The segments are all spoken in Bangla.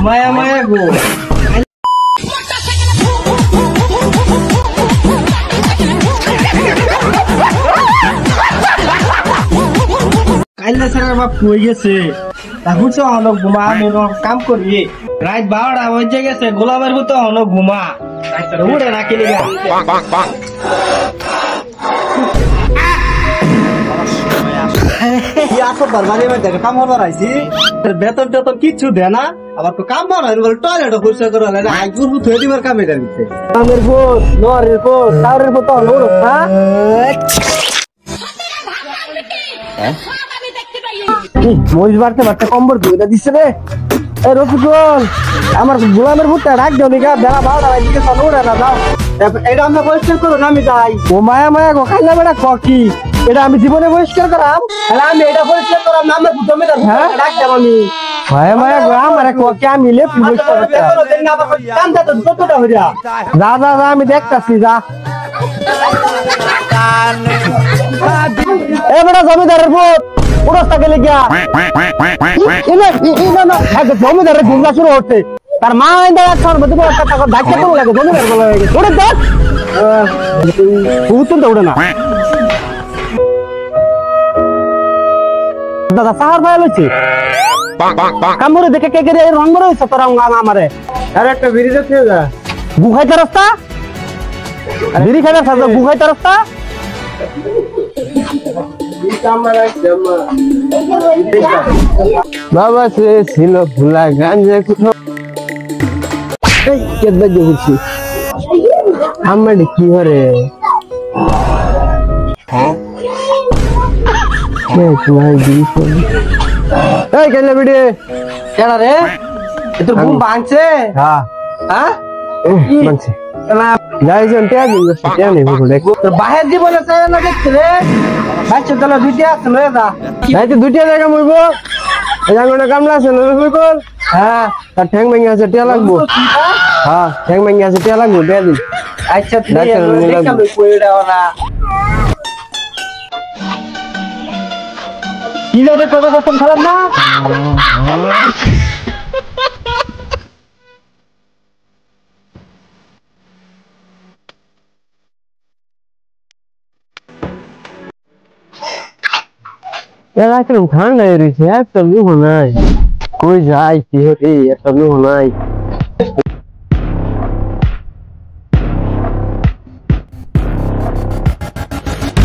মায়া মায়া গো কাইলে সারা বাপ কই গেছে তারপর তো হলো ঘুমা আমি কাম করি রাত 12টা বাজে গেছে গোলামের মতো হলো ঘুমা উড়ে রাখি লিগা বেতন টেতন কিচ্ছু দে না আবার তো কাম বানাই টয়লেট পরিষ্কার করে আইগুর ধুয়ে দিবার কামে দিচ্ছে কামের পোত নরের পোত তারের পোত মহিষ বাড়তে বাড়তে কম্বর ধুয়ে দিচ্ছে রে রফিকুল আমার গোলামের ভূতটা রাখ দেও নিকা বেলা 12টা বাজে চল উড়ে না যাও এটা আমরা পরিষ্কার করো না আমি যাই ও মায়া মায়া গো খাইলা বেড়া কি এটা আমি জীবনে পরিষ্কার করাম আমি এটা পরিষ্কার করাম না আমার ভূত মেয়েটা রাখ দেব আমি মায়া মায়া গো আমার কি আমি লে পরিষ্কার কাম দা তো কতটা হইরা যা যা যা আমি দেখতাছি যা এ বড় জমিদারের ভূত উড়স্তা গেলে গিয়া জমিদারের ঘুমলা শুরু হচ্ছে তার মা ধাক্কা তো লাগে জমিদার বলা হয়ে গেছে ওটা দেখ ভূত তো উড়ে না দাদা সাহার ভাই লইছে কামড়ে দেখে কে কে রং বড় হইছে তোরা আমারে আরে একটা বিড়িতে খেয়ে যা গুখাইতে রাস্তা বিড়ি খাইতে রাস্তা গুখাইতে রাস্তা বাবা সে ছিল ভুলা গাঞ্জা কোথাও দেখছি আমার কি হরে কেন বিড়ি কেন রে তোর ঘুম ভাঙছে হ্যাঁ হ্যাঁ ভাঙছে বাহির জীবনে দেখছে রে বাচ্চা তাহলে দুইটা আছে লয়ে যা দুইটা জায়গা মরব কামলা আছে হ্যাঁ তার ঠ্যাং ভেঙে আছে টিয়া লাগবো হ্যাঁ ঠ্যাং ভেঙে আছে টিয়া লাগবো দিয়ে দিন আচ্ছা কি যাবে তোদের প্রথম খারাপ না ঠান্ডা রয়েছে একটা লুহ নাই কই যাই কি হতে একটা লুহ নাই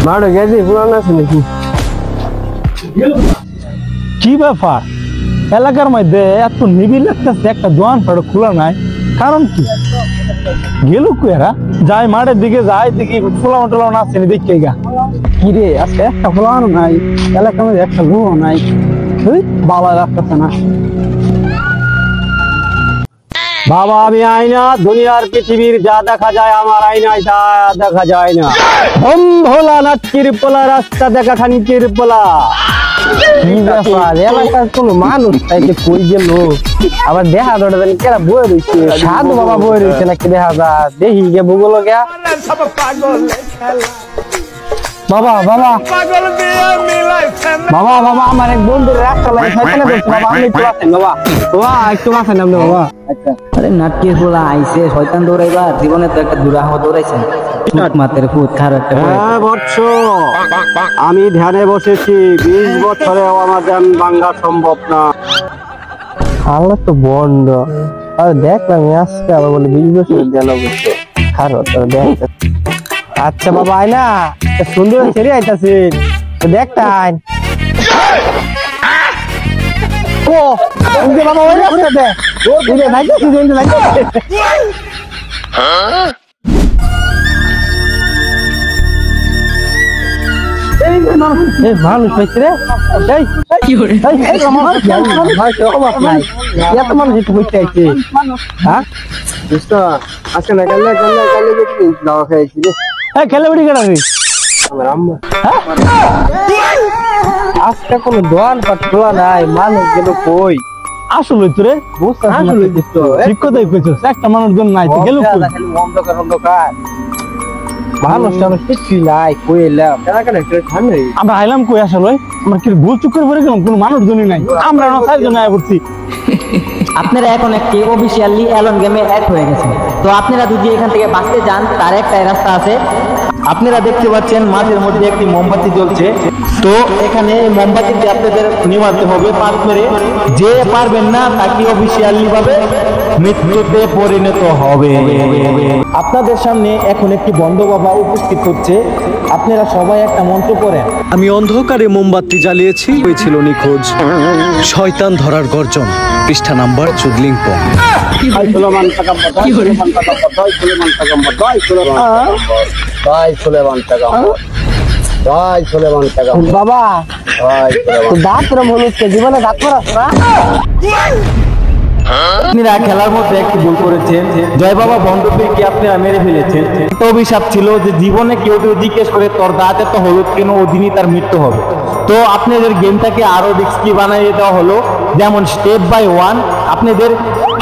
মাড়ো গেছি পুরান আছে নাকি কি ব্যাপার এলাকার মধ্যে এত নিবিড় লাগতেছে একটা দোকান ফাড়ো খোলা নাই কারণ কি গেল কুয়ারা যাই মাঠের দিকে যাই দেখি ফোলাও টোলাও নাচছেনি দেখে গা কিরে আজকে একটা ফোলানো নাই এলাকার মধ্যে একটা লুহ নাই ভালো লাগতেছে না বাবা আমি আইনা দুনিয়ার পৃথিবীর যা দেখা যায় আমার আয়নায় তা দেখা যায় না হোম ভোলা নাচকির পোলা রাস্তা দেখা খানিকের পোলা কি ব্যাপার এলাকার কোনো মানুষ তাইতে কই গেল আবার দেখা দৌড়াবেন কেরা বই রয়েছে সাধু বাবা বই রয়েছে নাকি দেখা যা দেখি গে ভূগোল গিয়া বাবা বাবা বাবা বাবা আমার এক বন্ধুর রাস্তা লাগে শয়তানে বলছে বাবা আমি একটু আছেন বাবা বাবা একটু আছেন আপনি বাবা আচ্ছা আরে নাটকের পোলা আইছে শয়তান দৌড়াইবার জীবনে তো একটা দুরাহ দৌড়াইছেন মাতের ফুট খারাপ হ্যাঁ বৎস আমি ধ্যানে বসেছি 20 বছরেও আমার ধ্যান ভাঙা সম্ভব না আল্লাহ তো বন্ধ আর দেখলাম আজকে আবার বলে 20 বছরের ধ্যান অবশ্যই খারাপ দেখ আচ্ছা বাবা আয়না সুন্দর ছেড়ে আইতাছে দেখতাই ও বাবা ওই রাস্তা দে ও দিলে নাইতাছে দিলে নাইতাছে এই মানুষ হইছে রে এই কি হরে এই আমার ভাই অবাক নাই এত মানুষ একটু হইতে আইছে হ্যাঁ দোস্ত আজকে না কাল দেখি দাও খাইছি রে এই খেলে বড়ি কেডা রে আমার আম্মা আজকে কোনো দোয়ান পাটলা নাই মানুষ গেল কই আসলে তো রে আসলে তো ঠিক কথাই কইছস একটা মানুষ জন নাই তো গেল কই খালি অন্ধকার মানুষ টানুষ কিছু নাই কই এলাম কেন ঠান্ডা আমরা আইলাম কই আসলে আমার কি গোল চুক্কর পড়ে গেলাম কোনো মানুষ জনই নাই আমরা না চারজন আয়া পড়ছি আপনারা এখন একটি অফিসিয়ালি অ্যালন গেমে অ্যাড হয়ে গেছেন। তো আপনারা যদি এখান থেকে বাঁচতে যান তার একটাই রাস্তা আছে। আপনারা দেখতে পাচ্ছেন মাঠের মধ্যে একটি মোমবাতি জ্বলছে। তো এখানে এই মোমবাতিতে আপনাদের নিভাতে হবে পাত মেরে। যে পারবেন না তাকে অফিসিয়ালি ভাবে মৃত্যুতে পরিণত হবে। আপনাদের সামনে এখন একটি বন্ধ বাবা উপস্থিত হচ্ছে। আপনারা সবাই একটা মন্ত্র করেন। আমি অন্ধকারে মোমবাতি জ্বালিয়েছি, হয়েছিল নিখোঁজ। শয়তান ধরার গর্জন, পৃষ্ঠা নাম্বার চুদলিংপ। বাবা দাঁত হলুদ জীবনে দাঁত মারা আপনারা খেলার মধ্যে একটি ভুল করেছেন। জয় বাবা বন্ধুকে আপনারা মেরে ফেলেছেন। তো অভিশাপ ছিল যে জীবনে কেউ কেউ জিজ্ঞেস করে তোর দাঁতে তো হলুদ কেন, ওদিনই তার মৃত্যু হবে। তো আপনাদের গেমটাকে আরো রিস্কি বানিয়ে দেওয়া হলো। যেমন স্টেপ বাই ওয়ান আপনাদের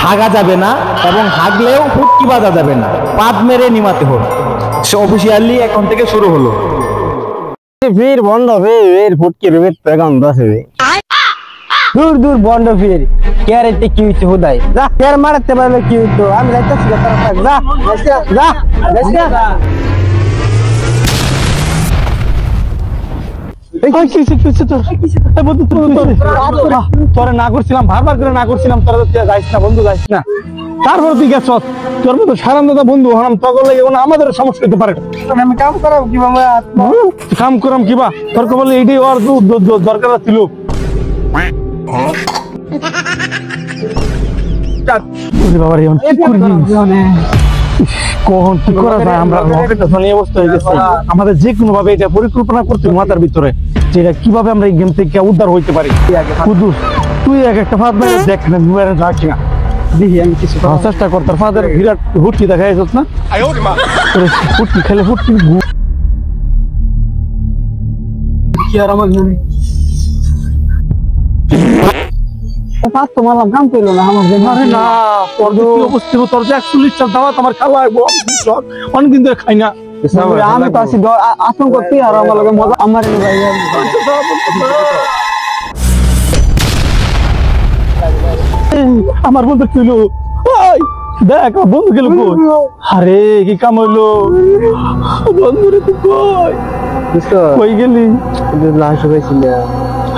হাগা যাবে না এবং হাগলেও ফুটকি বাজা যাবে না, পাত মেরে নিমাতে হবে। অফিসিয়ালি এখন থেকে শুরু হলো। ফির বন্ধ ফির ফুটকি রুবিত পেগাম দশে দূর দূর বন্ধ ফির ক্যারেটে কি হইছে হুদাই যা ক্যার মারতে পারলে কি হইতো আমি যাইতাছি তার থাক যা যা যা তোরা না করছিলাম, বারবার করে না করছিলাম, তোরা যাইস না বন্ধু, যাইস না। তারপর তুই গেছ, তোর মতো সারাম দাদা বন্ধু হারাম তখন লেগে আমাদের সমস্যা হতে পারে। আমি কাম করাম কি বাবা কাম করাম কিবা তোর বলে এইটাই ওর দরকার ছিল। কখন কি করা যায়, আমরা অবস্থা হয়ে গেছে। আমাদের যে কোনো ভাবে এটা পরিকল্পনা করতে মাথার ভিতরে যে কিভাবে আমরা এই গেম থেকে উদ্ধার হইতে পারি। কুদুস তুই একটা ফাঁদ মেরে দেখ না, রাখি না, দেখি আমি কিছু চেষ্টা কর। তার ফাঁদের বিরাট হুটকি দেখা যাচ্ছে না, হুটকি খেলে হুটকি কি আর আমার কাম করলো না আমার না। তোর অবস্থা তোর যে 41 দাওয়াত আমার খাওয়া অনেকদিন ধরে খাই না। আমি তো আসি আতঙ্ক করতে আর আমার লগে মজা আমার আমার বন্ধু ছিল দেখ বন্ধু গেল। আরে কি কাম হইলো বন্ধু রে, তুই কই গেলি? লাশ হয়েছিল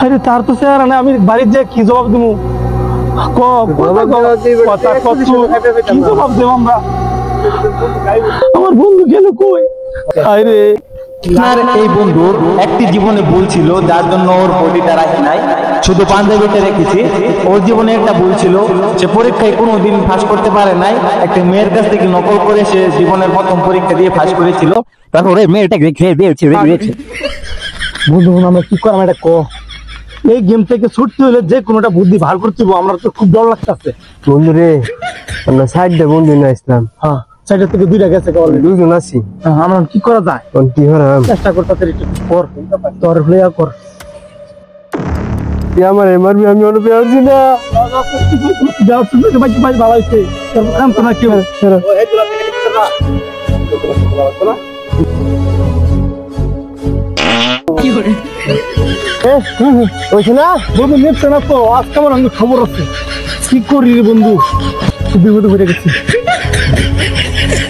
আরে তার তো চেহারা না, আমি বাড়ির যে কি জবাব দেবো? কি জবাব দেব আমরা? আমার বন্ধু গেল কই? আরে আপনার এই বন্ধুর একটি জীবনে ভুল ছিল, যার জন্য ওর বডিটা রাখি নাই, শুধু পাঞ্জাবিটা রেখেছি। ওর জীবনে একটা ভুল ছিল, সে পরীক্ষায় কোনোদিন ফাঁস করতে পারে নাই। একটা মেয়ের কাছ থেকে নকল করে সে জীবনের প্রথম পরীক্ষা দিয়ে ফাঁস করেছিল। তারপরে মেয়েটাকে খেয়ে দিয়েছে। বন্ধু আমরা কি করাম এটা ক? এই গেম থেকে ছুটতে হলে যে কোনোটা বুদ্ধি ভার করতে হবে। আমরা তো খুব ডর লাগতেছে বন্ধু রে, আমরা সাইড দে বন্ধু না ইসলাম। হ্যাঁ সাইডের থেকে দুইটা গেছে, দুইজন আছি। আমরা কি করা যায়? কি করাম? চেষ্টা কর, তাড়াতাড়ি কর, তোর প্লেয়া কর। তুই আমার মারবি, আমি অনেক পেয়েছি না। ভালো হয়েছে কাম তো না কেউ ওইছে না বন্ধু নেপছে না তো। আজকে আমার অনেক খবর আছে, কি করি রে বন্ধু, খুব বিপদে পড়ে গেছি।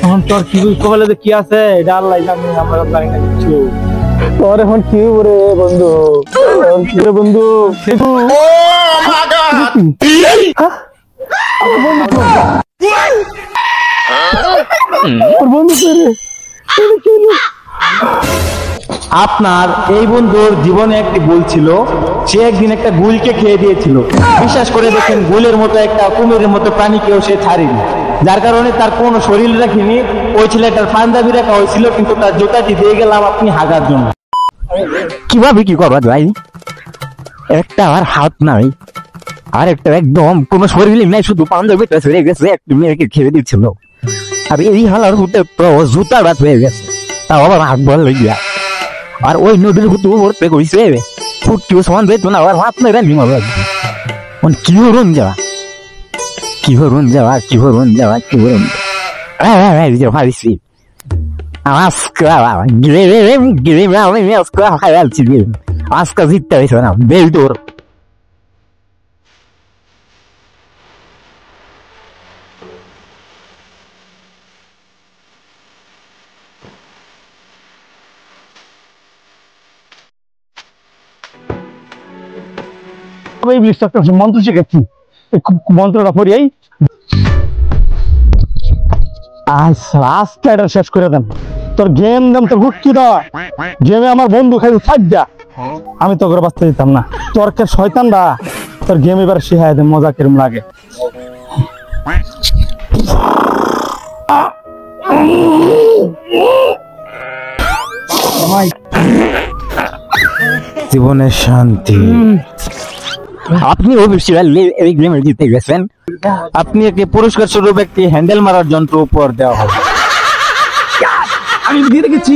এখন তোর কি কপালে কি আছে এটা আল্লাহ জানে, আমরা জানি না কিছু। তোর এখন কি রে বন্ধু, কি রে বন্ধু? আপনার এই বন্ধুর জীবনে একটি ভুল ছিল, সে একদিন একটা গুলকে খেয়ে দিয়েছিল। বিশ্বাস করে দেখেন, গুলের মতো একটা কুমিরের মতো প্রাণীকেও সে ছাড়েনি, যার কারণে তার কোনো শরীর রাখিনি। ওই ছেলেটার পাঞ্জাবি রাখা হয়েছিল, কিন্তু তার জুতাটি দিয়ে গেলাম আপনি হাগার জন্য। কিভাবে কি করবা ভাই? একটা আর হাত নাই, আর একটা একদম কোনো শরীর নাই, শুধু পাঞ্জাবিটা ছেড়ে গেছে, একটু মেয়েকে খেয়ে দিচ্ছিল। আর এই হালার হতে তো জুতা রাত হয়ে গেছে, তাও আবার হাত বল গিয়া। আর ওই নদীর হতে পড়তে কইছে ফুটকিও সমান বেত না, আর হাত নাই রানি মারা। কি হরুন যাওয়া, কি হরুন যাওয়া, কি হরুন যাওয়া, কি হরুন ভাবিছি আজকে জিততে হয়েছে না বেল তোর। এই বিষটা একটা মন্ত্র শিখেছি, এই মন্ত্রটা পড়িয়াই আজকে এটা শেষ করে দেন। তোর গেম দাম তোর হুটকি দেওয়া গেমে আমার বন্ধু খাই ফাইডা, আমি তো করে বাঁচতে দিতাম না। তোর কে শয়তানরা তোর গেম এবার শিখাই দে মজা কিরম লাগে। জীবনের শান্তি। আপনি অফিসিয়াল এই গেমে জিতে গেছেন, আপনি একটি পুরস্কার স্বরূপ একটি হ্যান্ডেল মারার যন্ত্র উপহার দেওয়া হবে। আমি দিয়ে রেখেছি।